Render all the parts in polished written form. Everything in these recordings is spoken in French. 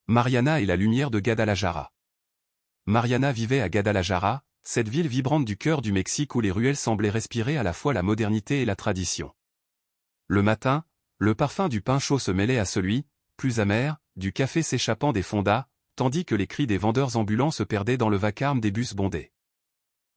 Mariana et la lumière de Guadalajara. Mariana vivait à Guadalajara, cette ville vibrante du cœur du Mexique où les ruelles semblaient respirer à la fois la modernité et la tradition. Le matin, le parfum du pain chaud se mêlait à celui, plus amer, du café s'échappant des fondas, tandis que les cris des vendeurs ambulants se perdaient dans le vacarme des bus bondés.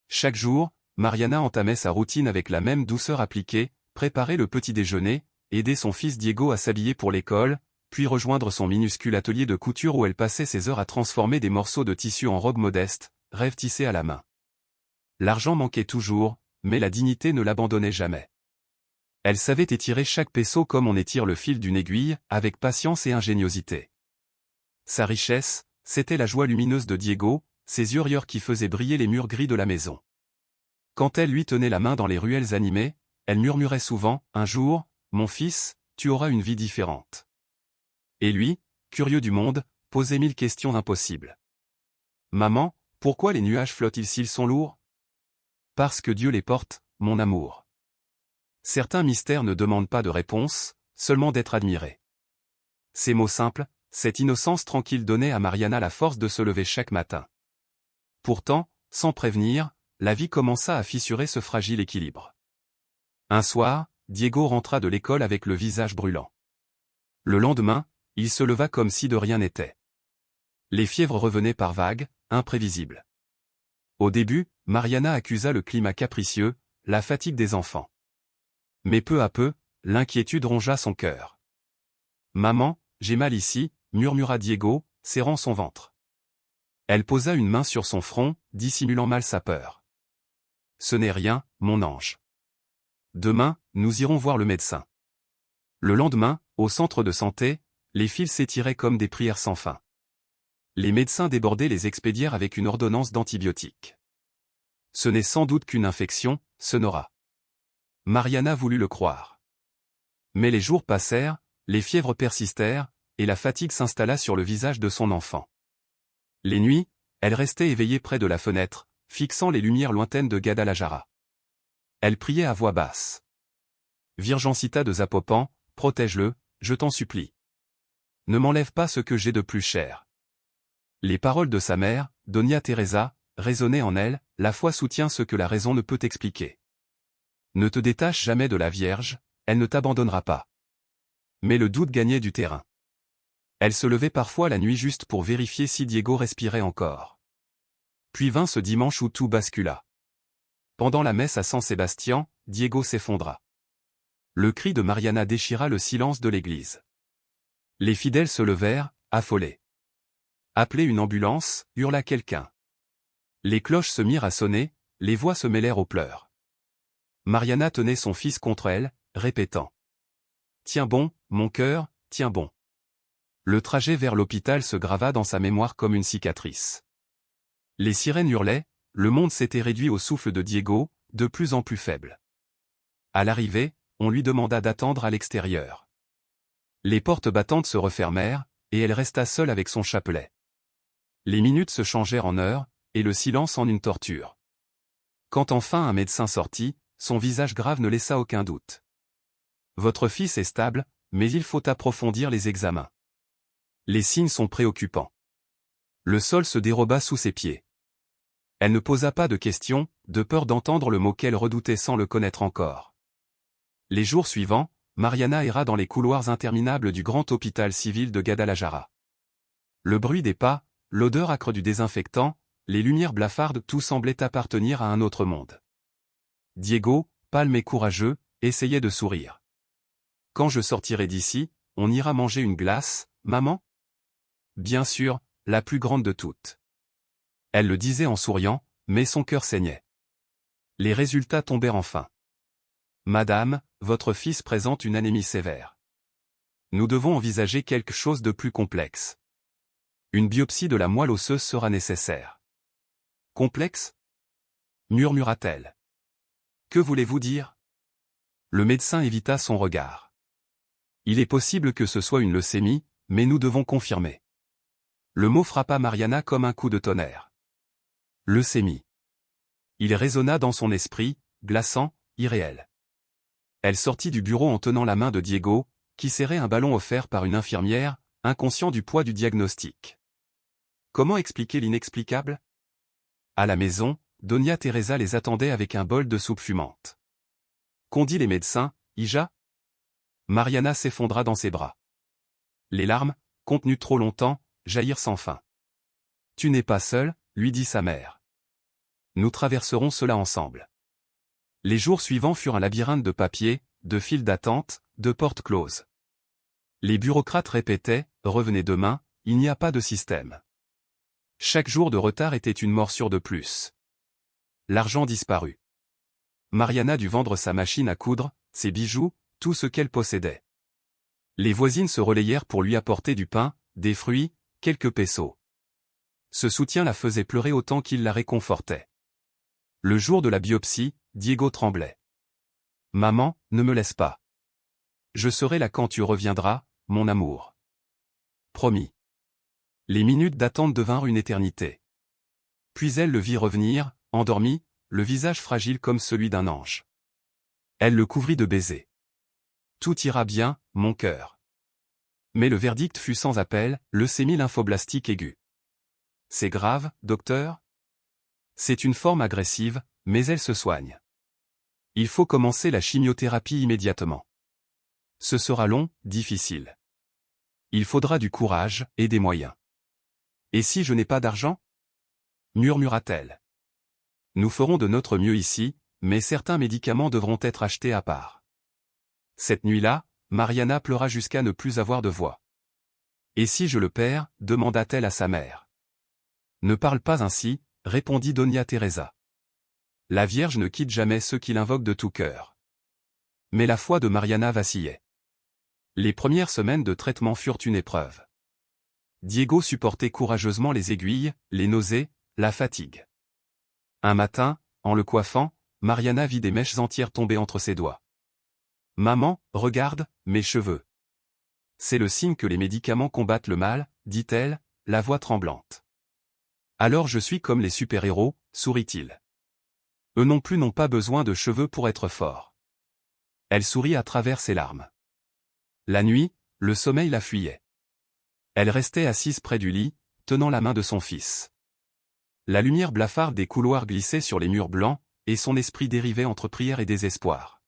Chaque jour, Mariana entamait sa routine avec la même douceur appliquée, préparer le petit déjeuner, aider son fils Diego à s'habiller pour l'école, puis rejoindre son minuscule atelier de couture où elle passait ses heures à transformer des morceaux de tissu en robes modestes, rêves tissés à la main. L'argent manquait toujours, mais la dignité ne l'abandonnait jamais. Elle savait étirer chaque peso comme on étire le fil d'une aiguille, avec patience et ingéniosité. Sa richesse, c'était la joie lumineuse de Diego, ses yeux rieurs qui faisaient briller les murs gris de la maison. Quand elle lui tenait la main dans les ruelles animées, elle murmurait souvent, « Un jour, mon fils, tu auras une vie différente. » Et lui, curieux du monde, posait 1000 questions impossibles. « Maman, pourquoi les nuages flottent-ils s'ils sont lourds ? » « Parce que Dieu les porte, mon amour. » Certains mystères ne demandent pas de réponse, seulement d'être admirés. Ces mots simples, cette innocence tranquille donnait à Mariana la force de se lever chaque matin. Pourtant, sans prévenir, la vie commença à fissurer ce fragile équilibre. Un soir, Diego rentra de l'école avec le visage brûlant. Le lendemain, il se leva comme si de rien n'était. Les fièvres revenaient par vagues, imprévisibles. Au début, Mariana accusa le climat capricieux, la fatigue des enfants. Mais peu à peu, l'inquiétude rongea son cœur. « Maman, j'ai mal ici », murmura Diego, serrant son ventre. Elle posa une main sur son front, dissimulant mal sa peur. « Ce n'est rien, mon ange. Demain, nous irons voir le médecin. » Le lendemain, au centre de santé, les fils s'étiraient comme des prières sans fin. Les médecins débordaient les expédiaires avec une ordonnance d'antibiotiques. Ce n'est sans doute qu'une infection, sonora. Mariana voulut le croire. Mais les jours passèrent, les fièvres persistèrent, et la fatigue s'installa sur le visage de son enfant. Les nuits, elle restait éveillée près de la fenêtre, fixant les lumières lointaines de Guadalajara. Elle priait à voix basse. « Virgencita de Zapopan, protège-le, je t'en supplie. Ne m'enlève pas ce que j'ai de plus cher. » Les paroles de sa mère, Doña Teresa, résonnaient en elle, la foi soutient ce que la raison ne peut expliquer. Ne te détache jamais de la Vierge, elle ne t'abandonnera pas. Mais le doute gagnait du terrain. Elle se levait parfois la nuit juste pour vérifier si Diego respirait encore. Puis vint ce dimanche où tout bascula. Pendant la messe à San Sébastien, Diego s'effondra. Le cri de Mariana déchira le silence de l'église. Les fidèles se levèrent, affolés. « Appelez une ambulance » hurla quelqu'un. Les cloches se mirent à sonner, les voix se mêlèrent aux pleurs. Mariana tenait son fils contre elle, répétant « Tiens bon, mon cœur, tiens bon. » Le trajet vers l'hôpital se grava dans sa mémoire comme une cicatrice. Les sirènes hurlaient, le monde s'était réduit au souffle de Diego, de plus en plus faible. À l'arrivée, on lui demanda d'attendre à l'extérieur. Les portes battantes se refermèrent, et elle resta seule avec son chapelet. Les minutes se changèrent en heures, et le silence en une torture. Quand enfin un médecin sortit, son visage grave ne laissa aucun doute. « Votre fils est stable, mais il faut approfondir les examens. Les signes sont préoccupants. » Le sol se déroba sous ses pieds. Elle ne posa pas de questions, de peur d'entendre le mot qu'elle redoutait sans le connaître encore. Les jours suivants, Mariana erra dans les couloirs interminables du grand hôpital civil de Guadalajara. Le bruit des pas, l'odeur âcre du désinfectant, les lumières blafardes, tout semblait appartenir à un autre monde. Diego, pâle mais courageux, essayait de sourire. « Quand je sortirai d'ici, on ira manger une glace, maman ? » « Bien sûr, la plus grande de toutes. » Elle le disait en souriant, mais son cœur saignait. Les résultats tombèrent enfin. « Madame, votre fils présente une anémie sévère. Nous devons envisager quelque chose de plus complexe. Une biopsie de la moelle osseuse sera nécessaire. »« Complexe » murmura-t-elle. « Que voulez-vous dire ?» Le médecin évita son regard. « Il est possible que ce soit une leucémie, mais nous devons confirmer. » Le mot frappa Mariana comme un coup de tonnerre. Leucémie. Il résonna dans son esprit, glaçant, irréel. Elle sortit du bureau en tenant la main de Diego, qui serrait un ballon offert par une infirmière, inconscient du poids du diagnostic. Comment expliquer l'inexplicable? À la maison, Doña Teresa les attendait avec un bol de soupe fumante. Qu'ont dit les médecins, Hija? Mariana s'effondra dans ses bras. Les larmes, contenues trop longtemps, jaillirent sans fin. Tu n'es pas seule, lui dit sa mère. Nous traverserons cela ensemble. Les jours suivants furent un labyrinthe de papiers, de files d'attente, de portes closes. Les bureaucrates répétaient, revenez demain, il n'y a pas de système. Chaque jour de retard était une morsure de plus. L'argent disparut. Mariana dut vendre sa machine à coudre, ses bijoux, tout ce qu'elle possédait. Les voisines se relayèrent pour lui apporter du pain, des fruits, quelques pesos. Ce soutien la faisait pleurer autant qu'il la réconfortait. Le jour de la biopsie, Diego tremblait. « Maman, ne me laisse pas. Je serai là quand tu reviendras, mon amour. » Promis. Les minutes d'attente devinrent une éternité. Puis elle le vit revenir, endormi, le visage fragile comme celui d'un ange. Elle le couvrit de baisers. « Tout ira bien, mon cœur. » Mais le verdict fut sans appel, leucémie lymphoblastique aiguë. « C'est grave, docteur ? » C'est une forme agressive, mais elle se soigne. Il faut commencer la chimiothérapie immédiatement. Ce sera long, difficile. Il faudra du courage et des moyens. Et si je n'ai pas d'argent? Murmura-t-elle. Nous ferons de notre mieux ici, mais certains médicaments devront être achetés à part. Cette nuit-là, Mariana pleura jusqu'à ne plus avoir de voix. Et si je le perds? Demanda-t-elle à sa mère. Ne parle pas ainsi, répondit Doña Teresa. La Vierge ne quitte jamais ceux qui l'invoquent de tout cœur. Mais la foi de Mariana vacillait. Les premières semaines de traitement furent une épreuve. Diego supportait courageusement les aiguilles, les nausées, la fatigue. Un matin, en le coiffant, Mariana vit des mèches entières tomber entre ses doigts. « Maman, regarde, mes cheveux. » C'est le signe que les médicaments combattent le mal, dit-elle, la voix tremblante. Alors je suis comme les super-héros, sourit-il. Eux non plus n'ont pas besoin de cheveux pour être forts. Elle sourit à travers ses larmes. La nuit, le sommeil la fuyait. Elle restait assise près du lit, tenant la main de son fils. La lumière blafarde des couloirs glissait sur les murs blancs, et son esprit dérivait entre prière et désespoir.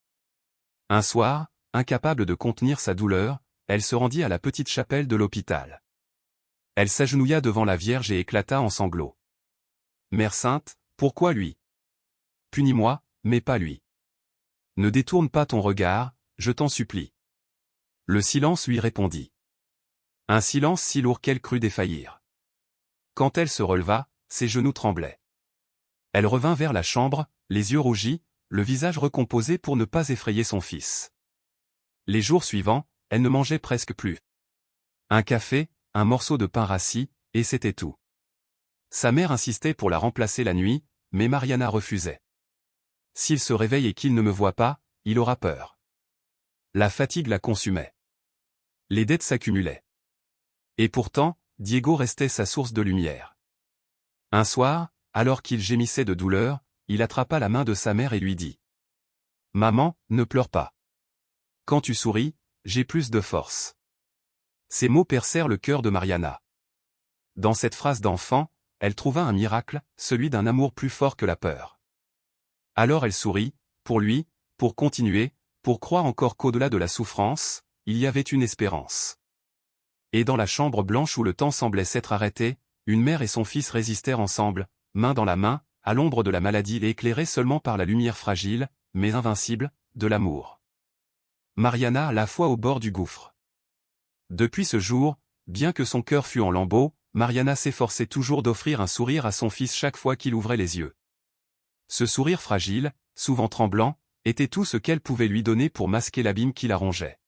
Un soir, incapable de contenir sa douleur, elle se rendit à la petite chapelle de l'hôpital. Elle s'agenouilla devant la Vierge et éclata en sanglots. « Mère Sainte, pourquoi lui? Punis-moi, mais pas lui. Ne détourne pas ton regard, je t'en supplie. » Le silence lui répondit. Un silence si lourd qu'elle crut défaillir. Quand elle se releva, ses genoux tremblaient. Elle revint vers la chambre, les yeux rougis, le visage recomposé pour ne pas effrayer son fils. Les jours suivants, elle ne mangeait presque plus. Un café, un morceau de pain rassis, et c'était tout. Sa mère insistait pour la remplacer la nuit, mais Mariana refusait. S'il se réveille et qu'il ne me voit pas, il aura peur. La fatigue la consumait. Les dettes s'accumulaient. Et pourtant, Diego restait sa source de lumière. Un soir, alors qu'il gémissait de douleur, il attrapa la main de sa mère et lui dit « Maman, ne pleure pas. Quand tu souris, j'ai plus de force. » Ces mots percèrent le cœur de Mariana. Dans cette phrase d'enfant, elle trouva un miracle, celui d'un amour plus fort que la peur. Alors elle sourit, pour lui, pour continuer, pour croire encore qu'au-delà de la souffrance, il y avait une espérance. Et dans la chambre blanche où le temps semblait s'être arrêté, une mère et son fils résistèrent ensemble, main dans la main, à l'ombre de la maladie et éclairés seulement par la lumière fragile, mais invincible, de l'amour. Mariana à la fois au bord du gouffre. Depuis ce jour, bien que son cœur fût en lambeaux, Mariana s'efforçait toujours d'offrir un sourire à son fils chaque fois qu'il ouvrait les yeux. Ce sourire fragile, souvent tremblant, était tout ce qu'elle pouvait lui donner pour masquer l'abîme qui la rongeait.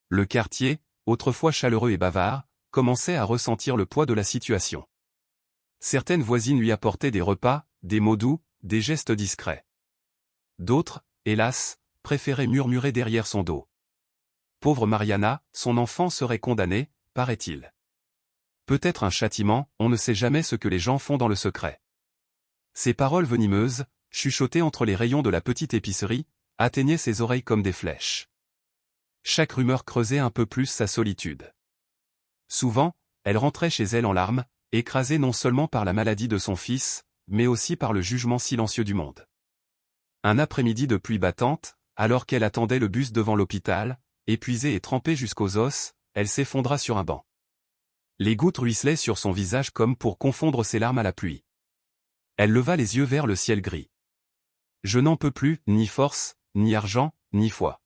Le quartier, autrefois chaleureux et bavard, commençait à ressentir le poids de la situation. Certaines voisines lui apportaient des repas, des mots doux, des gestes discrets. D'autres, hélas, préféraient murmurer derrière son dos. Pauvre Mariana, son enfant serait condamné, paraît-il. Peut-être un châtiment, on ne sait jamais ce que les gens font dans le secret. Ces paroles venimeuses, chuchotées entre les rayons de la petite épicerie, atteignaient ses oreilles comme des flèches. Chaque rumeur creusait un peu plus sa solitude. Souvent, elle rentrait chez elle en larmes, écrasée non seulement par la maladie de son fils, mais aussi par le jugement silencieux du monde. Un après-midi de pluie battante, alors qu'elle attendait le bus devant l'hôpital, épuisée et trempée jusqu'aux os, elle s'effondra sur un banc. Les gouttes ruisselaient sur son visage comme pour confondre ses larmes à la pluie. Elle leva les yeux vers le ciel gris. Je n'en peux plus, ni force, ni argent, ni foi.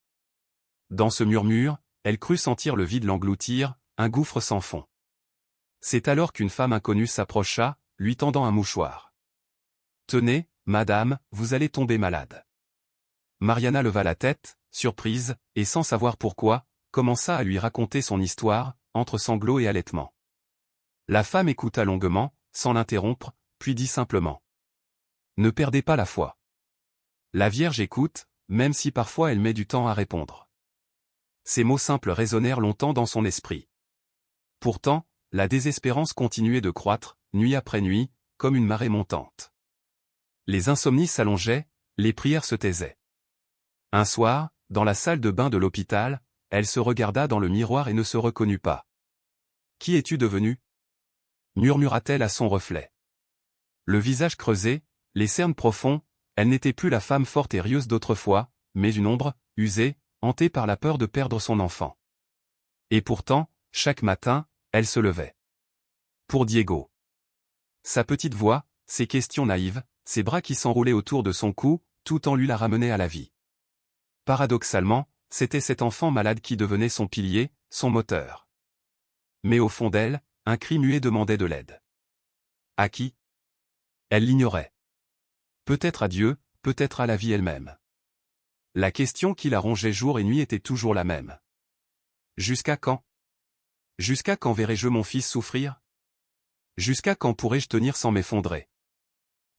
Dans ce murmure, elle crut sentir le vide l'engloutir, un gouffre sans fond. C'est alors qu'une femme inconnue s'approcha, lui tendant un mouchoir. « Tenez, madame, vous allez tomber malade. » Mariana leva la tête, surprise, et sans savoir pourquoi, commença à lui raconter son histoire, entre sanglots et halètements. La femme écouta longuement, sans l'interrompre, puis dit simplement. « Ne perdez pas la foi. La Vierge écoute, même si parfois elle met du temps à répondre. » Ces mots simples résonnèrent longtemps dans son esprit. Pourtant, la désespérance continuait de croître, nuit après nuit, comme une marée montante. Les insomnies s'allongeaient, les prières se taisaient. Un soir, dans la salle de bain de l'hôpital, elle se regarda dans le miroir et ne se reconnut pas. « Qui es-tu devenu » murmura-t-elle à son reflet. Le visage creusé, les cernes profonds, elle n'était plus la femme forte et rieuse d'autrefois, mais une ombre, usée, hantée par la peur de perdre son enfant. Et pourtant, chaque matin, elle se levait. Pour Diego. Sa petite voix, ses questions naïves, ses bras qui s'enroulaient autour de son cou, tout en lui la ramenait à la vie. Paradoxalement, c'était cet enfant malade qui devenait son pilier, son moteur. Mais au fond d'elle, un cri muet demandait de l'aide. À qui? Elle l'ignorait. Peut-être à Dieu, peut-être à la vie elle-même. La question qui la rongeait jour et nuit était toujours la même. Jusqu'à quand? Jusqu'à quand verrai-je mon fils souffrir? Jusqu'à quand pourrai-je tenir sans m'effondrer?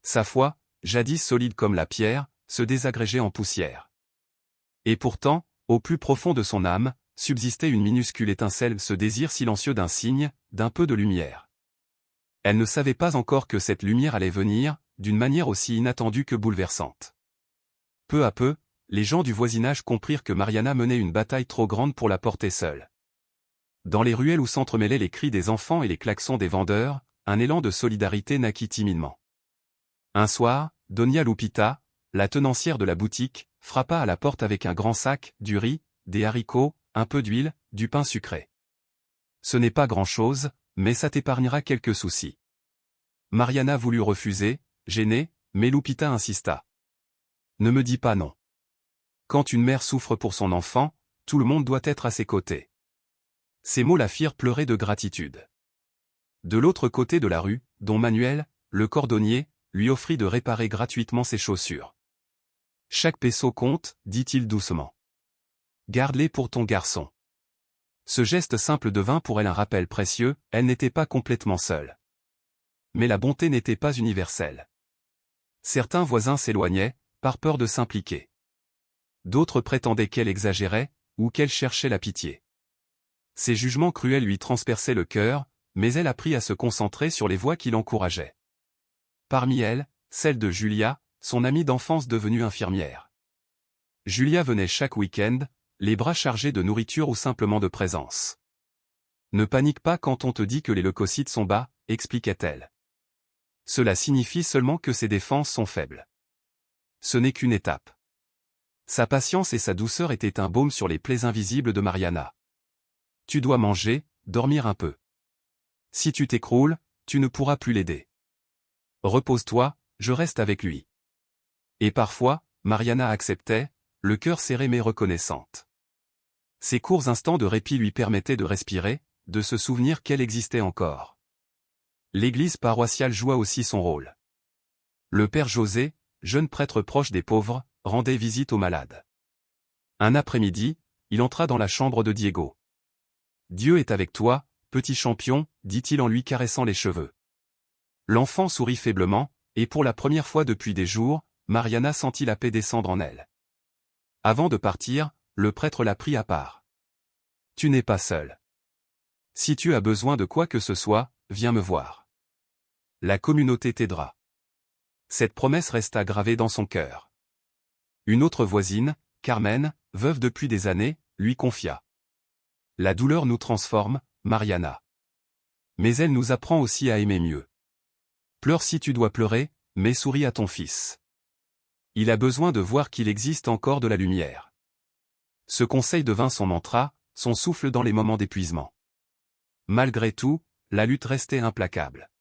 Sa foi, jadis solide comme la pierre, se désagrégeait en poussière. Et pourtant, au plus profond de son âme, subsistait une minuscule étincelle, ce désir silencieux d'un signe, d'un peu de lumière. Elle ne savait pas encore que cette lumière allait venir, d'une manière aussi inattendue que bouleversante. Peu à peu, les gens du voisinage comprirent que Mariana menait une bataille trop grande pour la porter seule. Dans les ruelles où s'entremêlaient les cris des enfants et les klaxons des vendeurs, un élan de solidarité naquit timidement. Un soir, Doña Lupita, la tenancière de la boutique, frappa à la porte avec un grand sac, du riz, des haricots, un peu d'huile, du pain sucré. Ce n'est pas grand-chose, mais ça t'épargnera quelques soucis. Mariana voulut refuser, gênée, mais Lupita insista. Ne me dis pas non. Quand une mère souffre pour son enfant, tout le monde doit être à ses côtés. Ces mots la firent pleurer de gratitude. De l'autre côté de la rue, Don Manuel, le cordonnier, lui offrit de réparer gratuitement ses chaussures. Chaque peso compte, dit-il doucement. Garde-les pour ton garçon. Ce geste simple devint pour elle un rappel précieux, elle n'était pas complètement seule. Mais la bonté n'était pas universelle. Certains voisins s'éloignaient, par peur de s'impliquer. D'autres prétendaient qu'elle exagérait, ou qu'elle cherchait la pitié. Ces jugements cruels lui transperçaient le cœur, mais elle apprit à se concentrer sur les voix qui l'encourageaient. Parmi elles, celle de Julia, son amie d'enfance devenue infirmière. Julia venait chaque week-end, les bras chargés de nourriture ou simplement de présence. Ne panique pas quand on te dit que les leucocytes sont bas, expliquait-elle. Cela signifie seulement que ses défenses sont faibles. Ce n'est qu'une étape. Sa patience et sa douceur étaient un baume sur les plaies invisibles de Mariana. Tu dois manger, dormir un peu. Si tu t'écroules, tu ne pourras plus l'aider. Repose-toi, je reste avec lui. Et parfois, Mariana acceptait, le cœur serré mais reconnaissante. Ces courts instants de répit lui permettaient de respirer, de se souvenir qu'elle existait encore. L'église paroissiale joua aussi son rôle. Le père José, jeune prêtre proche des pauvres, rendait visite aux malades. Un après-midi, il entra dans la chambre de Diego. « Dieu est avec toi, petit champion, dit-il en lui caressant les cheveux. » L'enfant sourit faiblement, et pour la première fois depuis des jours, Mariana sentit la paix descendre en elle. Avant de partir, le prêtre la prit à part. « Tu n'es pas seul. Si tu as besoin de quoi que ce soit, viens me voir. La communauté t'aidera. » Cette promesse resta gravée dans son cœur. Une autre voisine, Carmen, veuve depuis des années, lui confia. « La douleur nous transforme, Mariana. Mais elle nous apprend aussi à aimer mieux. Pleure si tu dois pleurer, mais souris à ton fils. Il a besoin de voir qu'il existe encore de la lumière. Ce conseil devint son mantra, son souffle dans les moments d'épuisement. Malgré tout, la lutte restait implacable.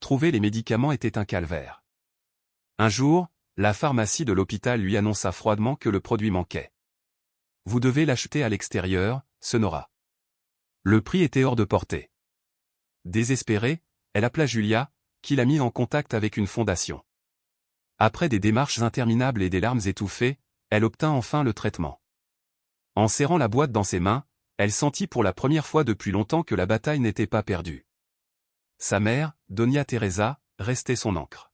Trouver les médicaments était un calvaire. Un jour, la pharmacie de l'hôpital lui annonça froidement que le produit manquait. Vous devez l'acheter à l'extérieur, Sonora. Le prix était hors de portée. Désespérée, elle appela Julia, qui l'a mis en contact avec une fondation. Après des démarches interminables et des larmes étouffées, elle obtint enfin le traitement. En serrant la boîte dans ses mains, elle sentit pour la première fois depuis longtemps que la bataille n'était pas perdue. Sa mère, Doña Teresa, restait son ancre.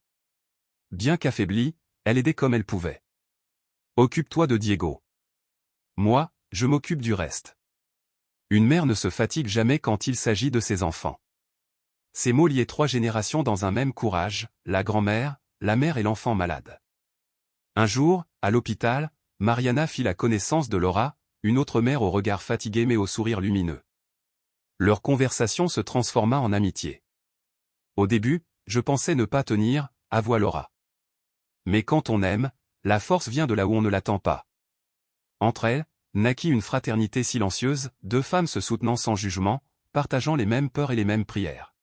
Bien qu'affaiblie, elle aidait comme elle pouvait. Occupe-toi de Diego. Moi, je m'occupe du reste. Une mère ne se fatigue jamais quand il s'agit de ses enfants. Ces mots liaient 3 générations dans un même courage, la grand-mère, la mère et l'enfant malade. Un jour, à l'hôpital, Mariana fit la connaissance de Laura, une autre mère au regard fatigué mais au sourire lumineux. Leur conversation se transforma en amitié. Au début, je pensais ne pas tenir, avoua Laura. Mais quand on aime, la force vient de là où on ne l'attend pas. Entre elles, naquit une fraternité silencieuse, 2 femmes se soutenant sans jugement, partageant les mêmes peurs et les mêmes prières.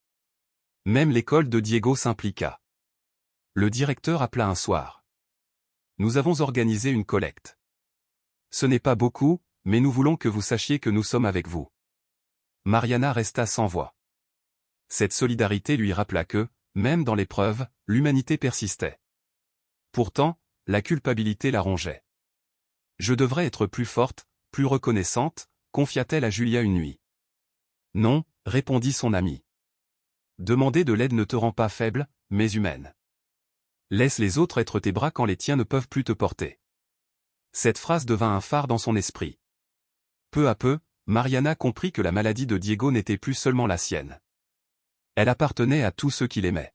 Même l'école de Diego s'impliqua. Le directeur appela un soir. Nous avons organisé une collecte. Ce n'est pas beaucoup, mais nous voulons que vous sachiez que nous sommes avec vous. Mariana resta sans voix. Cette solidarité lui rappela que, même dans l'épreuve, l'humanité persistait. Pourtant, la culpabilité la rongeait. Je devrais être plus forte, plus reconnaissante, confia-t-elle à Julia une nuit. Non, répondit son amie. Demander de l'aide ne te rend pas faible, mais humaine. Laisse les autres être tes bras quand les tiens ne peuvent plus te porter. Cette phrase devint un phare dans son esprit. Peu à peu, Mariana comprit que la maladie de Diego n'était plus seulement la sienne. Elle appartenait à tous ceux qui l'aimaient.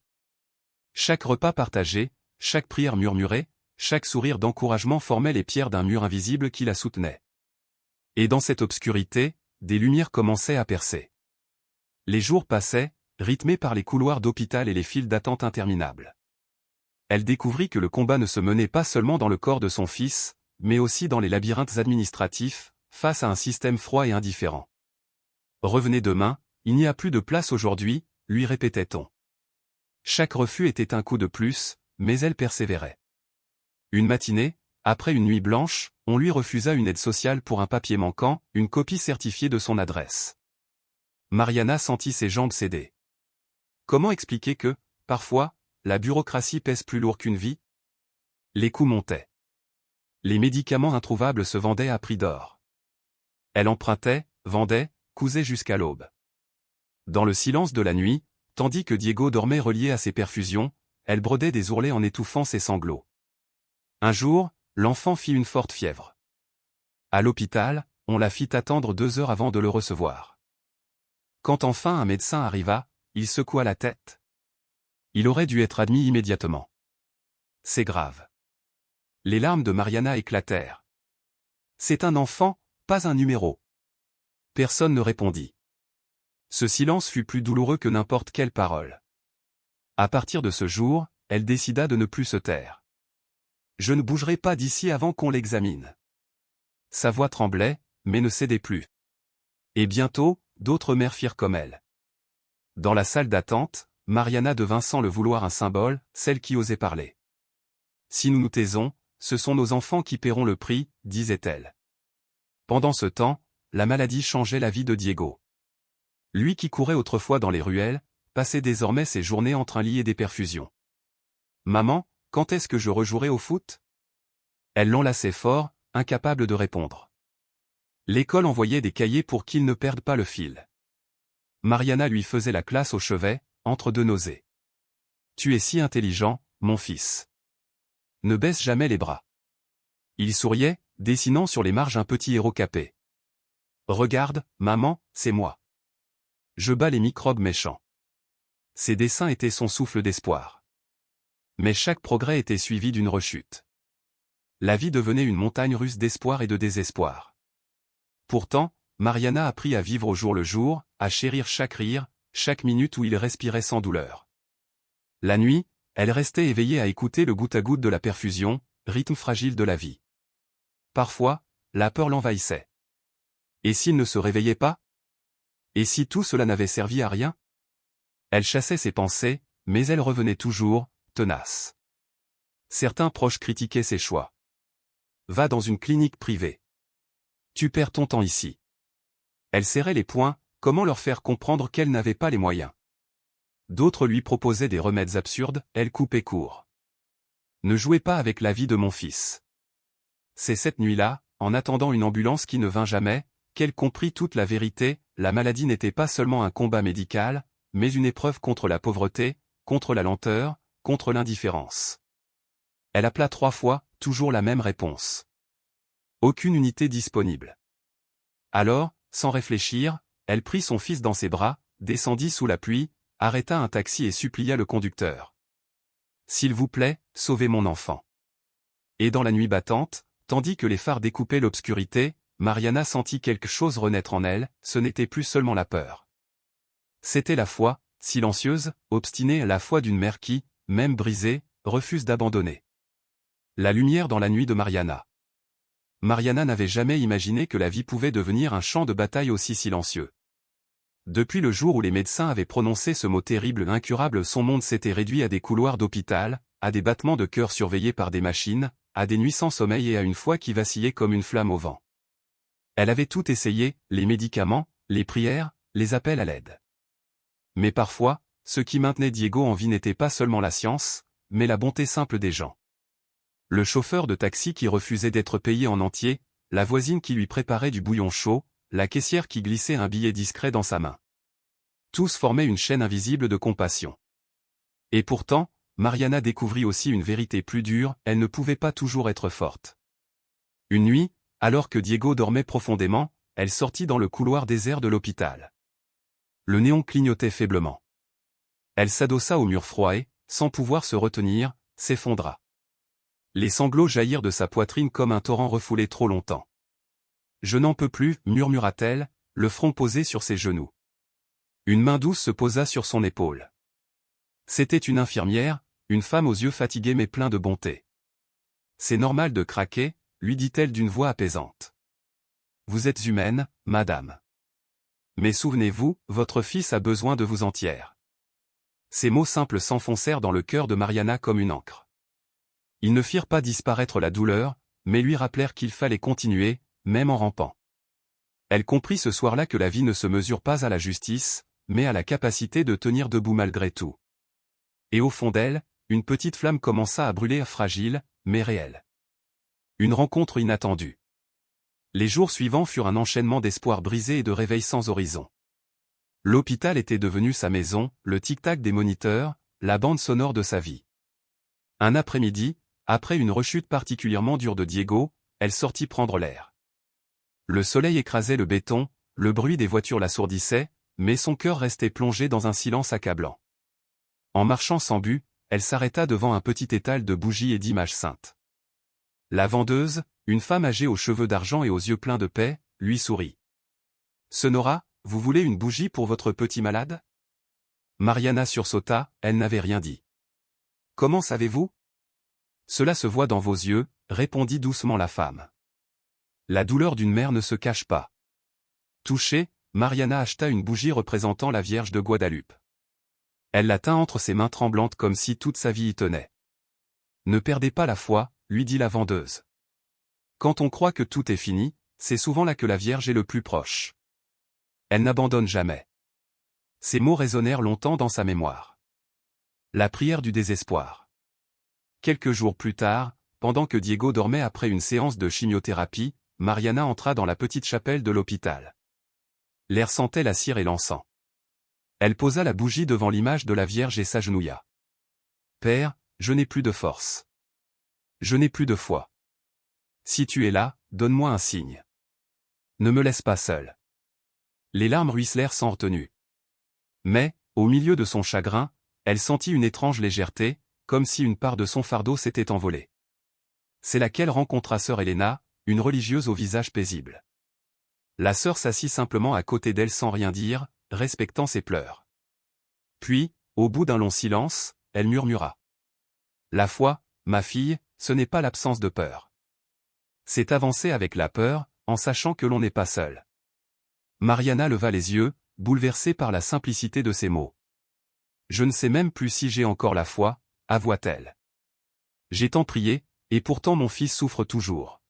Chaque repas partagé, chaque prière murmurée, chaque sourire d'encouragement formait les pierres d'un mur invisible qui la soutenait. Et dans cette obscurité, des lumières commençaient à percer. Les jours passaient, rythmés par les couloirs d'hôpital et les files d'attente interminables. Elle découvrit que le combat ne se menait pas seulement dans le corps de son fils, mais aussi dans les labyrinthes administratifs, face à un système froid et indifférent. Revenez demain, il n'y a plus de place aujourd'hui, lui répétait-on. Chaque refus était un coup de plus, mais elle persévérait. Une matinée, après une nuit blanche, on lui refusa une aide sociale pour un papier manquant, une copie certifiée de son adresse. Mariana sentit ses jambes céder. Comment expliquer que, parfois, la bureaucratie pèse plus lourd qu'une vie? Les coûts montaient. Les médicaments introuvables se vendaient à prix d'or. Elle empruntait, vendait, cousait jusqu'à l'aube. Dans le silence de la nuit, tandis que Diego dormait relié à ses perfusions, elle brodait des ourlets en étouffant ses sanglots. Un jour, l'enfant fit une forte fièvre. À l'hôpital, on la fit attendre 2 heures avant de le recevoir. Quand enfin un médecin arriva, il secoua la tête. Il aurait dû être admis immédiatement. C'est grave. Les larmes de Mariana éclatèrent. C'est un enfant, pas un numéro. Personne ne répondit. Ce silence fut plus douloureux que n'importe quelle parole. À partir de ce jour, elle décida de ne plus se taire. Je ne bougerai pas d'ici avant qu'on l'examine. Sa voix tremblait, mais ne cédait plus. Et bientôt, d'autres mères firent comme elle. Dans la salle d'attente, Mariana devint sans le vouloir un symbole, celle qui osait parler. Si nous nous taisons, ce sont nos enfants qui paieront le prix, disait-elle. Pendant ce temps, la maladie changeait la vie de Diego. Lui qui courait autrefois dans les ruelles, passait désormais ses journées entre un lit et des perfusions. Maman, quand est-ce que je rejouerai au foot? Elle l'enlaçait fort, incapable de répondre. L'école envoyait des cahiers pour qu'il ne perde pas le fil. Mariana lui faisait la classe au chevet, entre 2 nausées. Tu es si intelligent, mon fils. Ne baisse jamais les bras. Il souriait, dessinant sur les marges un petit héros capé. Regarde, maman, c'est moi. Je bats les microbes méchants. Ses dessins étaient son souffle d'espoir. Mais chaque progrès était suivi d'une rechute. La vie devenait une montagne russe d'espoir et de désespoir. Pourtant, Mariana apprit à vivre au jour le jour, à chérir chaque rire, chaque minute où il respirait sans douleur. La nuit, elle restait éveillée à écouter le goutte à goutte de la perfusion, rythme fragile de la vie. Parfois, la peur l'envahissait. Et s'il ne se réveillait pas? Et si tout cela n'avait servi à rien? Elle chassait ses pensées, mais elle revenait toujours, tenace. Certains proches critiquaient ses choix. Va dans une clinique privée. Tu perds ton temps ici. Elle serrait les poings, comment leur faire comprendre qu'elle n'avait pas les moyens? D'autres lui proposaient des remèdes absurdes, elle coupait court. Ne jouez pas avec la vie de mon fils. C'est cette nuit-là, en attendant une ambulance qui ne vint jamais, qu'elle comprit toute la vérité, la maladie n'était pas seulement un combat médical, mais une épreuve contre la pauvreté, contre la lenteur, contre l'indifférence. Elle appela 3 fois, toujours la même réponse. Aucune unité disponible. Alors, sans réfléchir, elle prit son fils dans ses bras, descendit sous la pluie, arrêta un taxi et supplia le conducteur. S'il vous plaît, sauvez mon enfant. Et dans la nuit battante, tandis que les phares découpaient l'obscurité, Mariana sentit quelque chose renaître en elle, ce n'était plus seulement la peur. C'était la foi, silencieuse, obstinée, la foi d'une mère qui, même brisée, refuse d'abandonner. La lumière dans la nuit de Mariana. Mariana n'avait jamais imaginé que la vie pouvait devenir un champ de bataille aussi silencieux. Depuis le jour où les médecins avaient prononcé ce mot terrible incurable, son monde s'était réduit à des couloirs d'hôpital, à des battements de cœur surveillés par des machines, à des nuits sans sommeil et à une foi qui vacillait comme une flamme au vent. Elle avait tout essayé, les médicaments, les prières, les appels à l'aide. Mais parfois, ce qui maintenait Diego en vie n'était pas seulement la science, mais la bonté simple des gens. Le chauffeur de taxi qui refusait d'être payé en entier, la voisine qui lui préparait du bouillon chaud, la caissière qui glissait un billet discret dans sa main. Tous formaient une chaîne invisible de compassion. Et pourtant, Mariana découvrit aussi une vérité plus dure, elle ne pouvait pas toujours être forte. Une nuit, alors que Diego dormait profondément, elle sortit dans le couloir désert de l'hôpital. Le néon clignotait faiblement. Elle s'adossa au mur froid et, sans pouvoir se retenir, s'effondra. Les sanglots jaillirent de sa poitrine comme un torrent refoulé trop longtemps. « Je n'en peux plus » murmura-t-elle, le front posé sur ses genoux. Une main douce se posa sur son épaule. C'était une infirmière, une femme aux yeux fatigués mais pleins de bonté. « C'est normal de craquer » lui dit-elle d'une voix apaisante. « Vous êtes humaine, madame. Mais souvenez-vous, votre fils a besoin de vous entière. » Ces mots simples s'enfoncèrent dans le cœur de Mariana comme une encre. Ils ne firent pas disparaître la douleur, mais lui rappelèrent qu'il fallait continuer, même en rampant. Elle comprit ce soir-là que la vie ne se mesure pas à la justice, mais à la capacité de tenir debout malgré tout. Et au fond d'elle, une petite flamme commença à brûler, fragile, mais réelle. Une rencontre inattendue. Les jours suivants furent un enchaînement d'espoirs brisés et de réveils sans horizon. L'hôpital était devenu sa maison, le tic-tac des moniteurs, la bande sonore de sa vie. Un après-midi, après une rechute particulièrement dure de Diego, elle sortit prendre l'air. Le soleil écrasait le béton, le bruit des voitures l'assourdissait, mais son cœur restait plongé dans un silence accablant. En marchant sans but, elle s'arrêta devant un petit étal de bougies et d'images saintes. La vendeuse, une femme âgée aux cheveux d'argent et aux yeux pleins de paix, lui sourit. « Sonora, vous voulez une bougie pour votre petit malade ?» Mariana sursauta, elle n'avait rien dit. « Comment savez-vous ?»« Cela se voit dans vos yeux, » répondit doucement la femme. La douleur d'une mère ne se cache pas. Touchée, Mariana acheta une bougie représentant la Vierge de Guadalupe. Elle la tint entre ses mains tremblantes comme si toute sa vie y tenait. « Ne perdez pas la foi, » lui dit la vendeuse. Quand on croit que tout est fini, c'est souvent là que la Vierge est le plus proche. Elle n'abandonne jamais. Ces mots résonnèrent longtemps dans sa mémoire. La prière du désespoir. Quelques jours plus tard, pendant que Diego dormait après une séance de chimiothérapie, Mariana entra dans la petite chapelle de l'hôpital. L'air sentait la cire et l'encens. Elle posa la bougie devant l'image de la Vierge et s'agenouilla. « Père, je n'ai plus de force. Je n'ai plus de foi. Si tu es là, donne-moi un signe. Ne me laisse pas seul. » Les larmes ruisselèrent sans retenue. Mais, au milieu de son chagrin, elle sentit une étrange légèreté, comme si une part de son fardeau s'était envolée. C'est là qu'elle rencontra sœur Helena, une religieuse au visage paisible. La sœur s'assit simplement à côté d'elle sans rien dire, respectant ses pleurs. Puis, au bout d'un long silence, elle murmura. La foi, ma fille, ce n'est pas l'absence de peur. C'est avancer avec la peur, en sachant que l'on n'est pas seul. Mariana leva les yeux, bouleversée par la simplicité de ces mots. Je ne sais même plus si j'ai encore la foi, avoua-t-elle. J'ai tant prié, et pourtant mon fils souffre toujours.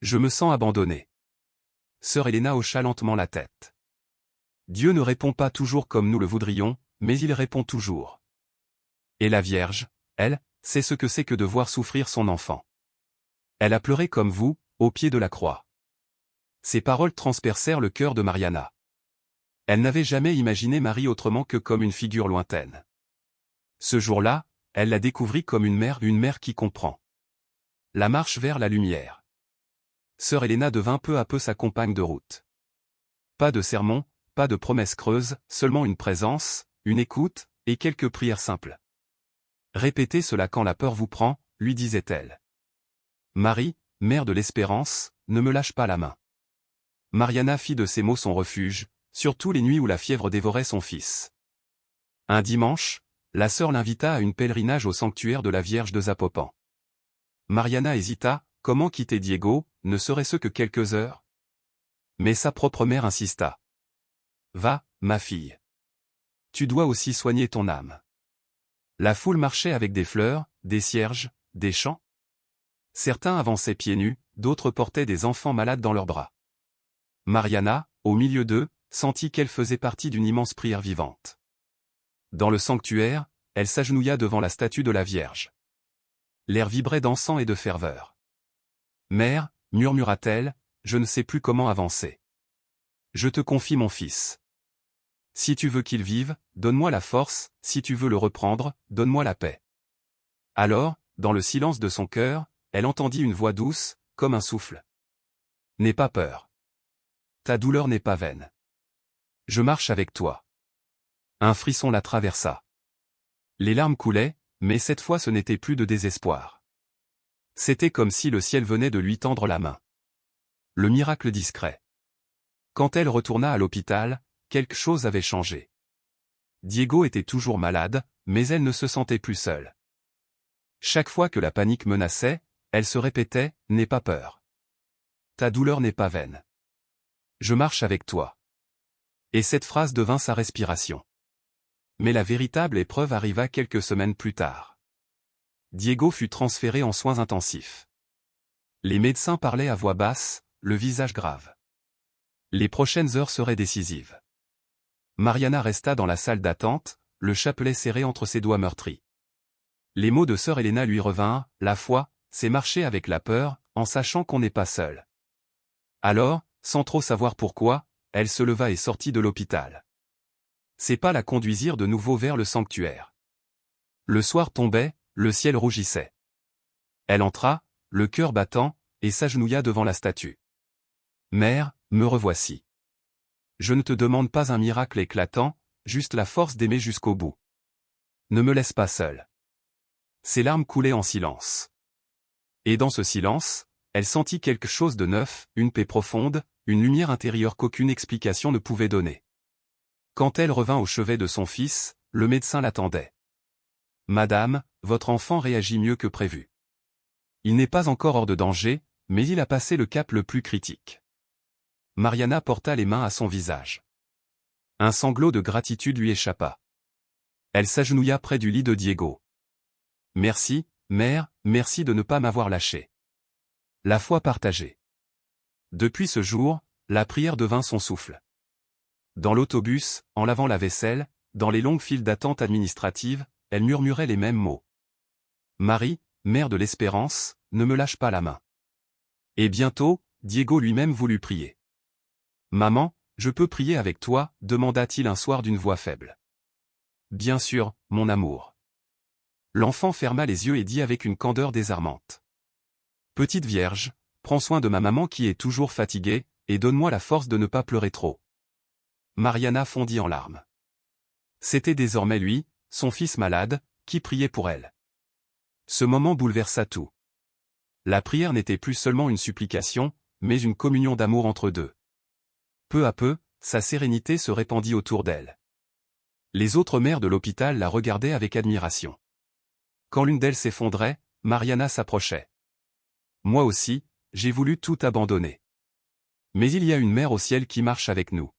Je me sens abandonnée. Sœur Helena hocha lentement la tête. Dieu ne répond pas toujours comme nous le voudrions, mais il répond toujours. Et la Vierge, elle, sait ce que c'est que de voir souffrir son enfant. Elle a pleuré comme vous, au pied de la croix. Ces paroles transpercèrent le cœur de Mariana. Elle n'avait jamais imaginé Marie autrement que comme une figure lointaine. Ce jour-là, elle la découvrit comme une mère qui comprend. La marche vers la lumière. Sœur Helena devint peu à peu sa compagne de route. Pas de sermons, pas de promesses creuses, seulement une présence, une écoute, et quelques prières simples. Répétez cela quand la peur vous prend, lui disait-elle. Marie, mère de l'espérance, ne me lâche pas la main. Mariana fit de ces mots son refuge, surtout les nuits où la fièvre dévorait son fils. Un dimanche, la sœur l'invita à une pèlerinage au sanctuaire de la Vierge de Zapopan. Mariana hésita, comment quitter Diego, ne serait-ce que quelques heures? Mais sa propre mère insista. Va, ma fille. Tu dois aussi soigner ton âme. La foule marchait avec des fleurs, des cierges, des chants. Certains avançaient pieds nus, d'autres portaient des enfants malades dans leurs bras. Mariana, au milieu d'eux, sentit qu'elle faisait partie d'une immense prière vivante. Dans le sanctuaire, elle s'agenouilla devant la statue de la Vierge. L'air vibrait d'encens et de ferveur. Mère, murmura-t-elle, je ne sais plus comment avancer. Je te confie mon fils. Si tu veux qu'il vive, donne-moi la force, si tu veux le reprendre, donne-moi la paix. Alors, dans le silence de son cœur, elle entendit une voix douce, comme un souffle. N'aie pas peur. Ta douleur n'est pas vaine. Je marche avec toi. Un frisson la traversa. Les larmes coulaient, mais cette fois ce n'était plus de désespoir. C'était comme si le ciel venait de lui tendre la main. Le miracle discret. Quand elle retourna à l'hôpital, quelque chose avait changé. Diego était toujours malade, mais elle ne se sentait plus seule. Chaque fois que la panique menaçait, elle se répétait, « N'aie pas peur. Ta douleur n'est pas vaine. Je marche avec toi. » Et cette phrase devint sa respiration. Mais la véritable épreuve arriva quelques semaines plus tard. Diego fut transféré en soins intensifs. Les médecins parlaient à voix basse, le visage grave. Les prochaines heures seraient décisives. Mariana resta dans la salle d'attente, le chapelet serré entre ses doigts meurtris. Les mots de sœur Helena lui revinrent, la foi, c'est marcher avec la peur, en sachant qu'on n'est pas seul. Alors, sans trop savoir pourquoi, elle se leva et sortit de l'hôpital. Ses pas la conduisirent de nouveau vers le sanctuaire. Le soir tombait, le ciel rougissait. Elle entra, le cœur battant, et s'agenouilla devant la statue. Mère, me revoici. Je ne te demande pas un miracle éclatant, juste la force d'aimer jusqu'au bout. Ne me laisse pas seule. Ses larmes coulaient en silence. Et dans ce silence, elle sentit quelque chose de neuf, une paix profonde, une lumière intérieure qu'aucune explication ne pouvait donner. Quand elle revint au chevet de son fils, le médecin l'attendait. « Madame, votre enfant réagit mieux que prévu. Il n'est pas encore hors de danger, mais il a passé le cap le plus critique. » Mariana porta les mains à son visage. Un sanglot de gratitude lui échappa. Elle s'agenouilla près du lit de Diego. « Merci, mère, merci de ne pas m'avoir lâché. » La foi partagée. Depuis ce jour, la prière devint son souffle. Dans l'autobus, en lavant la vaisselle, dans les longues files d'attente administrative, elle murmurait les mêmes mots. Marie, mère de l'espérance, ne me lâche pas la main. Et bientôt, Diego lui-même voulut prier. Maman, je peux prier avec toi, demanda-t-il un soir d'une voix faible. Bien sûr, mon amour. L'enfant ferma les yeux et dit avec une candeur désarmante. Petite Vierge, prends soin de ma maman qui est toujours fatiguée, et donne-moi la force de ne pas pleurer trop. Mariana fondit en larmes. C'était désormais lui, son fils malade, qui priait pour elle. Ce moment bouleversa tout. La prière n'était plus seulement une supplication, mais une communion d'amour entre deux. Peu à peu, sa sérénité se répandit autour d'elle. Les autres mères de l'hôpital la regardaient avec admiration. Quand l'une d'elles s'effondrait, Mariana s'approchait. Moi aussi, j'ai voulu tout abandonner. Mais il y a une mère au ciel qui marche avec nous.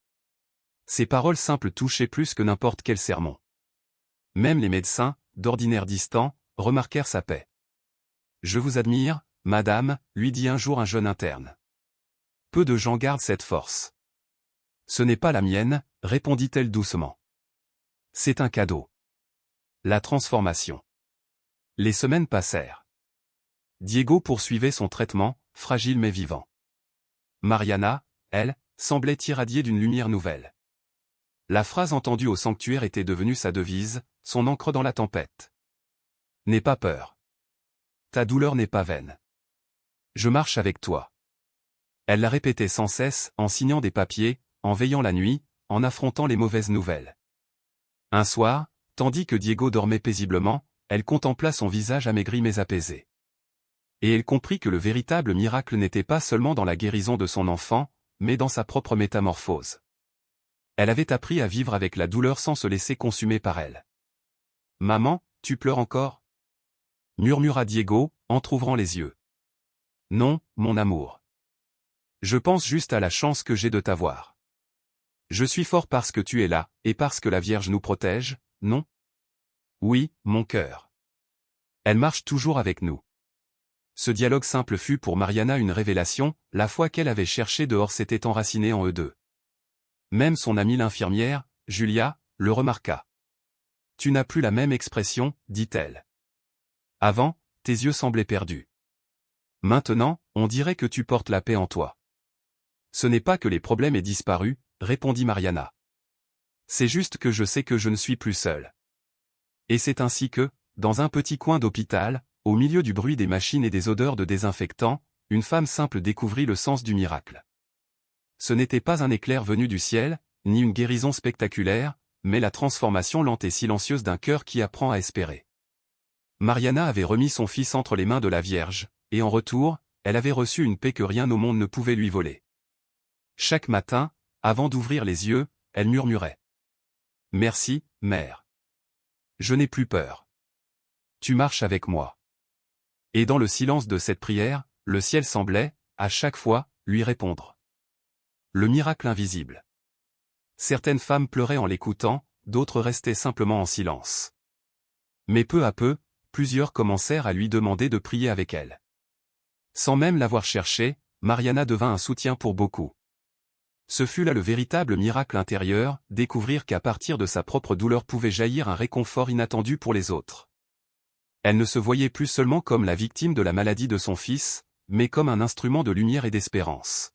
Ces paroles simples touchaient plus que n'importe quel sermon. Même les médecins, d'ordinaire distants, remarquèrent sa paix. Je vous admire, madame, lui dit un jour un jeune interne. Peu de gens gardent cette force. Ce n'est pas la mienne, répondit-elle doucement. C'est un cadeau. La transformation. Les semaines passèrent. Diego poursuivait son traitement, fragile mais vivant. Mariana, elle, semblait irradier d'une lumière nouvelle. La phrase entendue au sanctuaire était devenue sa devise, son ancre dans la tempête. N'aie pas peur. Ta douleur n'est pas vaine. Je marche avec toi. Elle la répétait sans cesse, en signant des papiers, en veillant la nuit, en affrontant les mauvaises nouvelles. Un soir, tandis que Diego dormait paisiblement, elle contempla son visage amaigri mais apaisé. Et elle comprit que le véritable miracle n'était pas seulement dans la guérison de son enfant, mais dans sa propre métamorphose. Elle avait appris à vivre avec la douleur sans se laisser consumer par elle. « Maman, tu pleures encore ?» murmura Diego, entr'ouvrant les yeux. « Non, mon amour. Je pense juste à la chance que j'ai de t'avoir. Je suis fort parce que tu es là, et parce que la Vierge nous protège, non ? Oui, mon cœur. Elle marche toujours avec nous. » Ce dialogue simple fut pour Mariana une révélation, la foi qu'elle avait cherchée dehors s'était enracinée en eux deux. Même son amie l'infirmière, Julia, le remarqua. « Tu n'as plus la même expression, dit-elle. Avant, tes yeux semblaient perdus. Maintenant, on dirait que tu portes la paix en toi. » Ce n'est pas que les problèmes aient disparu, répondit Mariana. C'est juste que je sais que je ne suis plus seule. Et c'est ainsi que, dans un petit coin d'hôpital, au milieu du bruit des machines et des odeurs de désinfectants, une femme simple découvrit le sens du miracle. Ce n'était pas un éclair venu du ciel, ni une guérison spectaculaire, mais la transformation lente et silencieuse d'un cœur qui apprend à espérer. Mariana avait remis son fils entre les mains de la Vierge, et en retour, elle avait reçu une paix que rien au monde ne pouvait lui voler. Chaque matin, avant d'ouvrir les yeux, elle murmurait. « Merci, mère. Je n'ai plus peur. Tu marches avec moi. » Et dans le silence de cette prière, le ciel semblait, à chaque fois, lui répondre. Le miracle invisible. Certaines femmes pleuraient en l'écoutant, d'autres restaient simplement en silence. Mais peu à peu, plusieurs commencèrent à lui demander de prier avec elles. Sans même l'avoir cherché, Mariana devint un soutien pour beaucoup. Ce fut là le véritable miracle intérieur, découvrir qu'à partir de sa propre douleur pouvait jaillir un réconfort inattendu pour les autres. Elle ne se voyait plus seulement comme la victime de la maladie de son fils, mais comme un instrument de lumière et d'espérance.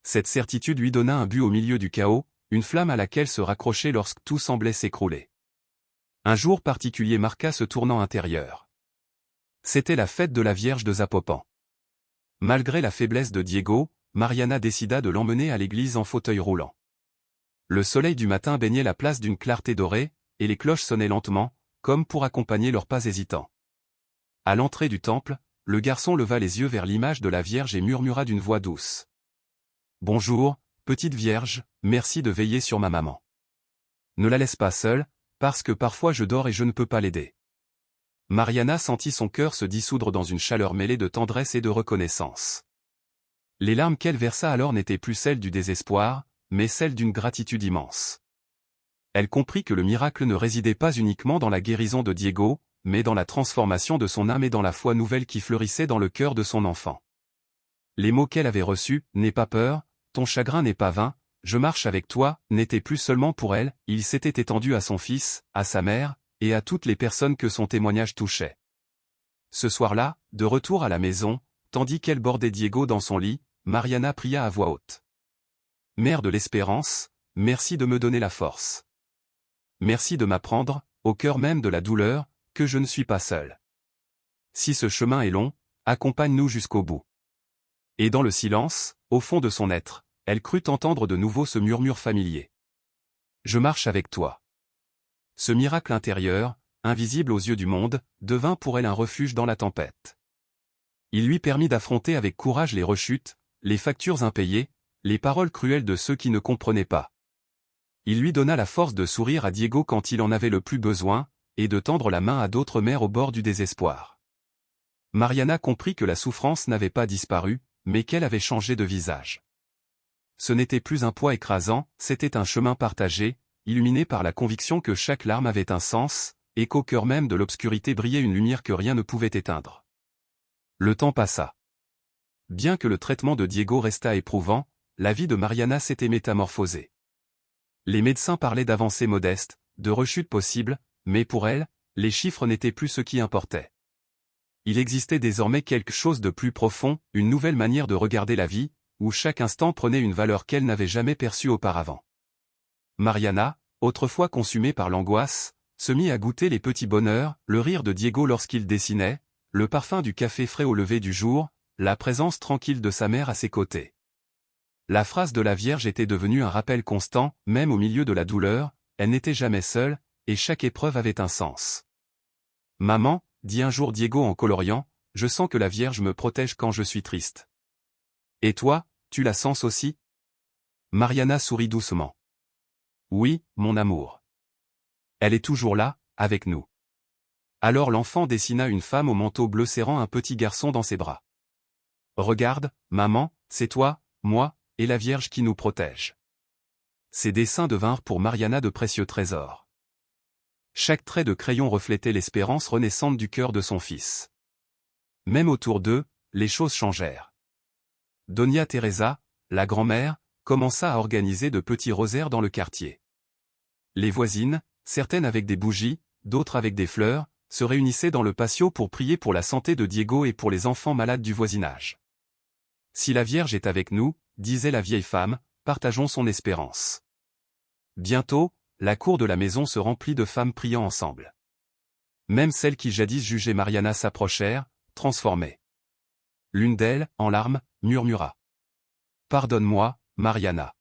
Cette certitude lui donna un but au milieu du chaos, une flamme à laquelle se raccrocher lorsque tout semblait s'écrouler. Un jour particulier marqua ce tournant intérieur. C'était la fête de la Vierge de Zapopan. Malgré la faiblesse de Diego, Mariana décida de l'emmener à l'église en fauteuil roulant. Le soleil du matin baignait la place d'une clarté dorée, et les cloches sonnaient lentement, comme pour accompagner leurs pas hésitants. À l'entrée du temple, le garçon leva les yeux vers l'image de la Vierge et murmura d'une voix douce. « Bonjour, petite Vierge, merci de veiller sur ma maman. Ne la laisse pas seule, parce que parfois je dors et je ne peux pas l'aider. » Mariana sentit son cœur se dissoudre dans une chaleur mêlée de tendresse et de reconnaissance. Les larmes qu'elle versa alors n'étaient plus celles du désespoir, mais celles d'une gratitude immense. Elle comprit que le miracle ne résidait pas uniquement dans la guérison de Diego, mais dans la transformation de son âme et dans la foi nouvelle qui fleurissait dans le cœur de son enfant. Les mots qu'elle avait reçus, « N'aie pas peur, ton chagrin n'est pas vain, je marche avec toi », n'étaient plus seulement pour elle, il s'était étendu à son fils, à sa mère, et à toutes les personnes que son témoignage touchait. Ce soir-là, de retour à la maison, tandis qu'elle bordait Diego dans son lit, Mariana pria à voix haute. « Mère de l'espérance, merci de me donner la force. Merci de m'apprendre, au cœur même de la douleur, que je ne suis pas seule. Si ce chemin est long, accompagne-nous jusqu'au bout. » Et dans le silence, au fond de son être, elle crut entendre de nouveau ce murmure familier. « Je marche avec toi. » Ce miracle intérieur, invisible aux yeux du monde, devint pour elle un refuge dans la tempête. Il lui permit d'affronter avec courage les rechutes, les factures impayées, les paroles cruelles de ceux qui ne comprenaient pas. Il lui donna la force de sourire à Diego quand il en avait le plus besoin, et de tendre la main à d'autres mères au bord du désespoir. Mariana comprit que la souffrance n'avait pas disparu, mais qu'elle avait changé de visage. Ce n'était plus un poids écrasant, c'était un chemin partagé, illuminé par la conviction que chaque larme avait un sens, et qu'au cœur même de l'obscurité brillait une lumière que rien ne pouvait éteindre. Le temps passa. Bien que le traitement de Diego restât éprouvant, la vie de Mariana s'était métamorphosée. Les médecins parlaient d'avancées modestes, de rechutes possibles, mais pour elle, les chiffres n'étaient plus ce qui importait. Il existait désormais quelque chose de plus profond, une nouvelle manière de regarder la vie, où chaque instant prenait une valeur qu'elle n'avait jamais perçue auparavant. Mariana, autrefois consumée par l'angoisse, se mit à goûter les petits bonheurs, le rire de Diego lorsqu'il dessinait, le parfum du café frais au lever du jour, la présence tranquille de sa mère à ses côtés. La phrase de la Vierge était devenue un rappel constant, même au milieu de la douleur, elle n'était jamais seule, et chaque épreuve avait un sens. « Maman, dit un jour Diego en coloriant, je sens que la Vierge me protège quand je suis triste. Et toi, tu la sens aussi ?» Mariana sourit doucement. « Oui, mon amour. Elle est toujours là, avec nous. » Alors l'enfant dessina une femme au manteau bleu serrant un petit garçon dans ses bras. « Regarde, maman, c'est toi, moi, et la Vierge qui nous protège. » Ces dessins devinrent pour Mariana de précieux trésors. Chaque trait de crayon reflétait l'espérance renaissante du cœur de son fils. Même autour d'eux, les choses changèrent. Doña Teresa, la grand-mère, commença à organiser de petits rosaires dans le quartier. Les voisines, certaines avec des bougies, d'autres avec des fleurs, se réunissaient dans le patio pour prier pour la santé de Diego et pour les enfants malades du voisinage. « Si la Vierge est avec nous, disait la vieille femme, partageons son espérance. » Bientôt, la cour de la maison se remplit de femmes priant ensemble. Même celles qui jadis jugeaient Mariana s'approchèrent, transformées. L'une d'elles, en larmes, murmura. « Pardonne-moi, Mariana.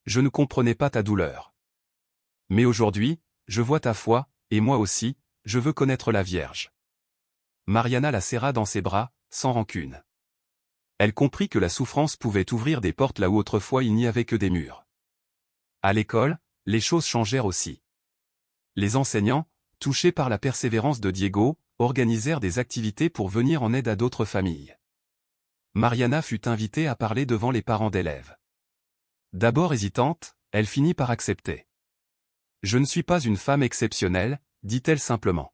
Je ne comprenais pas ta douleur. Mais aujourd'hui, je vois ta foi, et moi aussi, je veux connaître la Vierge. » Mariana la serra dans ses bras, sans rancune. Elle comprit que la souffrance pouvait ouvrir des portes là où autrefois il n'y avait que des murs. À l'école, les choses changèrent aussi. Les enseignants, touchés par la persévérance de Diego, organisèrent des activités pour venir en aide à d'autres familles. Mariana fut invitée à parler devant les parents d'élèves. D'abord hésitante, elle finit par accepter. « Je ne suis pas une femme exceptionnelle, dit-elle simplement.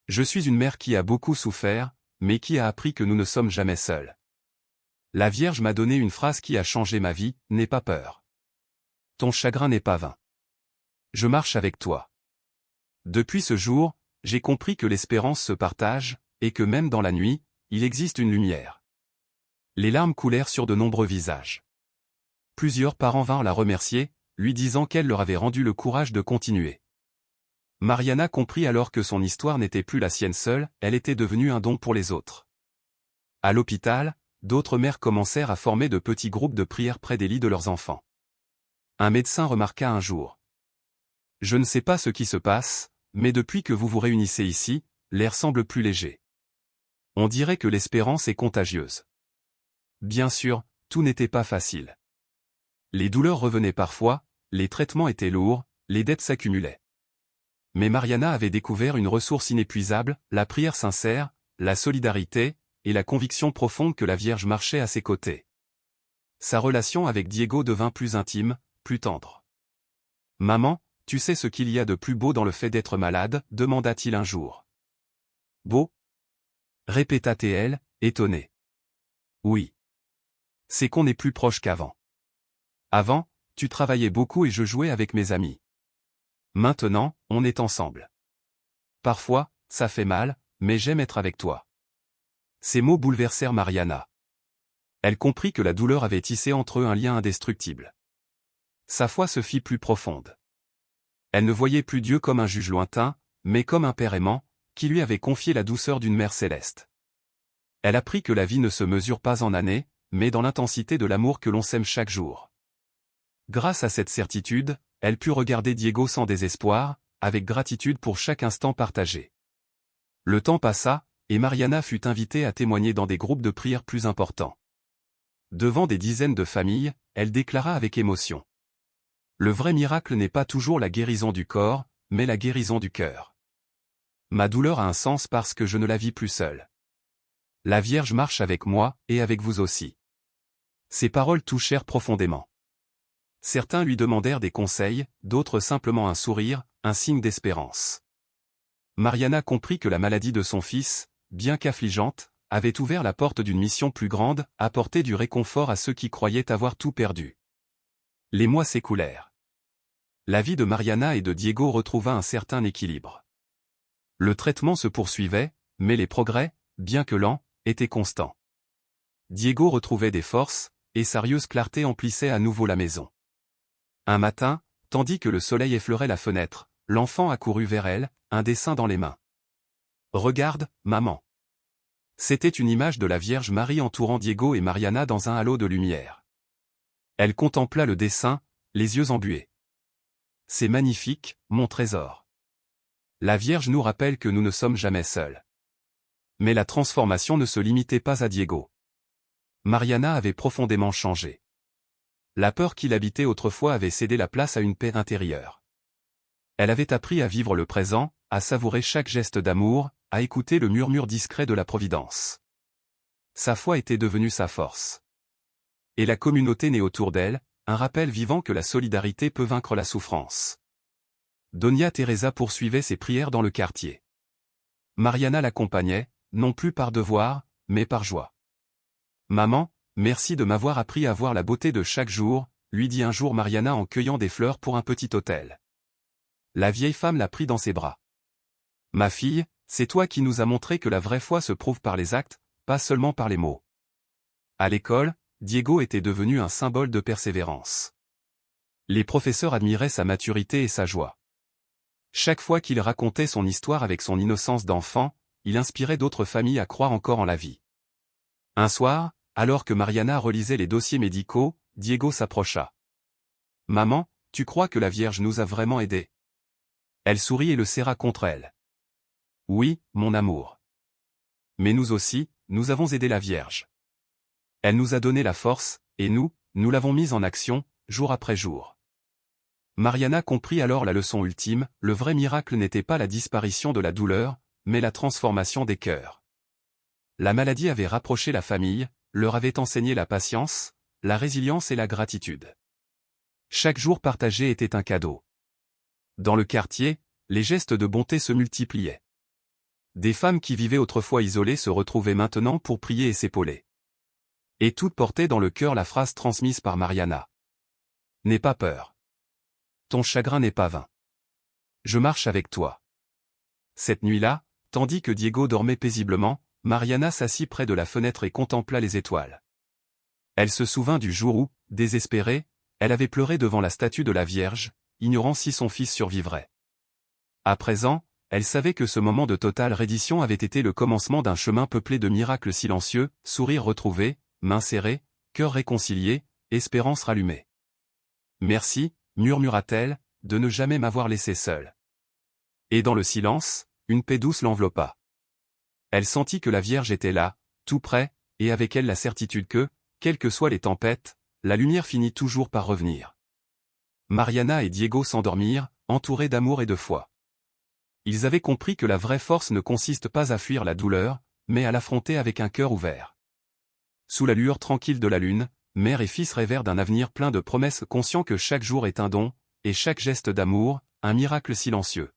Je suis une mère qui a beaucoup souffert, mais qui a appris que nous ne sommes jamais seuls. La Vierge m'a donné une phrase qui a changé ma vie, n'aie pas peur. Ton chagrin n'est pas vain. Je marche avec toi. » Depuis ce jour, j'ai compris que l'espérance se partage, et que même dans la nuit, il existe une lumière. Les larmes coulèrent sur de nombreux visages. Plusieurs parents vinrent la remercier, lui disant qu'elle leur avait rendu le courage de continuer. Mariana comprit alors que son histoire n'était plus la sienne seule, elle était devenue un don pour les autres. À l'hôpital, d'autres mères commencèrent à former de petits groupes de prière près des lits de leurs enfants. Un médecin remarqua un jour. « Je ne sais pas ce qui se passe, mais depuis que vous vous réunissez ici, l'air semble plus léger. On dirait que l'espérance est contagieuse. » Bien sûr, tout n'était pas facile. Les douleurs revenaient parfois, les traitements étaient lourds, les dettes s'accumulaient. Mais Mariana avait découvert une ressource inépuisable, la prière sincère, la solidarité, et la conviction profonde que la Vierge marchait à ses côtés. Sa relation avec Diego devint plus intime, plus tendre. « Maman, tu sais ce qu'il y a de plus beau dans le fait d'être malade ?» demanda-t-il un jour. « Beau ?» répéta-t-elle, étonnée. « Oui. C'est qu'on est plus proche qu'avant. Avant, tu travaillais beaucoup et je jouais avec mes amis. Maintenant, on est ensemble. Parfois, ça fait mal, mais j'aime être avec toi. » Ces mots bouleversèrent Mariana. Elle comprit que la douleur avait tissé entre eux un lien indestructible. Sa foi se fit plus profonde. Elle ne voyait plus Dieu comme un juge lointain, mais comme un père aimant, qui lui avait confié la douceur d'une mère céleste. Elle apprit que la vie ne se mesure pas en années, mais dans l'intensité de l'amour que l'on sème chaque jour. Grâce à cette certitude, elle put regarder Diego sans désespoir, avec gratitude pour chaque instant partagé. Le temps passa, et Mariana fut invitée à témoigner dans des groupes de prière plus importants. Devant des dizaines de familles, elle déclara avec émotion. Le vrai miracle n'est pas toujours la guérison du corps, mais la guérison du cœur. Ma douleur a un sens parce que je ne la vis plus seule. La Vierge marche avec moi, et avec vous aussi. Ces paroles touchèrent profondément. Certains lui demandèrent des conseils, d'autres simplement un sourire, un signe d'espérance. Mariana comprit que la maladie de son fils, bien qu'affligeante, avait ouvert la porte d'une mission plus grande, apporter du réconfort à ceux qui croyaient avoir tout perdu. Les mois s'écoulèrent. La vie de Mariana et de Diego retrouva un certain équilibre. Le traitement se poursuivait, mais les progrès, bien que lents, étaient constants. Diego retrouvait des forces, et sa rieuse clarté emplissait à nouveau la maison. Un matin, tandis que le soleil effleurait la fenêtre, l'enfant accourut vers elle, un dessin dans les mains. « Regarde, maman. » C'était une image de la Vierge Marie entourant Diego et Mariana dans un halo de lumière. Elle contempla le dessin, les yeux embués. « C'est magnifique, mon trésor. La Vierge nous rappelle que nous ne sommes jamais seuls. » Mais la transformation ne se limitait pas à Diego. Mariana avait profondément changé. La peur qui l'habitait autrefois avait cédé la place à une paix intérieure. Elle avait appris à vivre le présent, à savourer chaque geste d'amour, à écouter le murmure discret de la Providence. Sa foi était devenue sa force. Et la communauté née autour d'elle, un rappel vivant que la solidarité peut vaincre la souffrance. Doña Teresa poursuivait ses prières dans le quartier. Mariana l'accompagnait, non plus par devoir, mais par joie. « Maman, merci de m'avoir appris à voir la beauté de chaque jour », lui dit un jour Mariana en cueillant des fleurs pour un petit autel. La vieille femme la prit dans ses bras. « Ma fille, c'est toi qui nous as montré que la vraie foi se prouve par les actes, pas seulement par les mots. » À l'école, Diego était devenu un symbole de persévérance. Les professeurs admiraient sa maturité et sa joie. Chaque fois qu'il racontait son histoire avec son innocence d'enfant, il inspirait d'autres familles à croire encore en la vie. Un soir, alors que Mariana relisait les dossiers médicaux, Diego s'approcha. « Maman, tu crois que la Vierge nous a vraiment aidés ?» Elle sourit et le serra contre elle. « Oui, mon amour. Mais nous aussi, nous avons aidé la Vierge. Elle nous a donné la force, et nous l'avons mise en action, jour après jour. » Mariana comprit alors la leçon ultime, le vrai miracle n'était pas la disparition de la douleur, mais la transformation des cœurs. La maladie avait rapproché la famille, leur avait enseigné la patience, la résilience et la gratitude. Chaque jour partagé était un cadeau. Dans le quartier, les gestes de bonté se multipliaient. Des femmes qui vivaient autrefois isolées se retrouvaient maintenant pour prier et s'épauler. Et toutes portaient dans le cœur la phrase transmise par Mariana. « N'aie pas peur. Ton chagrin n'est pas vain. Je marche avec toi. » Cette nuit-là, tandis que Diego dormait paisiblement, Mariana s'assit près de la fenêtre et contempla les étoiles. Elle se souvint du jour où, désespérée, elle avait pleuré devant la statue de la Vierge, ignorant si son fils survivrait. À présent, elle savait que ce moment de totale reddition avait été le commencement d'un chemin peuplé de miracles silencieux, sourires retrouvés, mains serrées, cœurs réconciliés, espérance rallumée. « Merci, murmura-t-elle, de ne jamais m'avoir laissé seule. » Et dans le silence, une paix douce l'enveloppa. Elle sentit que la Vierge était là, tout près, et avec elle la certitude que, quelles que soient les tempêtes, la lumière finit toujours par revenir. Mariana et Diego s'endormirent, entourés d'amour et de foi. Ils avaient compris que la vraie force ne consiste pas à fuir la douleur, mais à l'affronter avec un cœur ouvert. Sous la lueur tranquille de la lune, mère et fils rêvèrent d'un avenir plein de promesses, conscients que chaque jour est un don, et chaque geste d'amour, un miracle silencieux.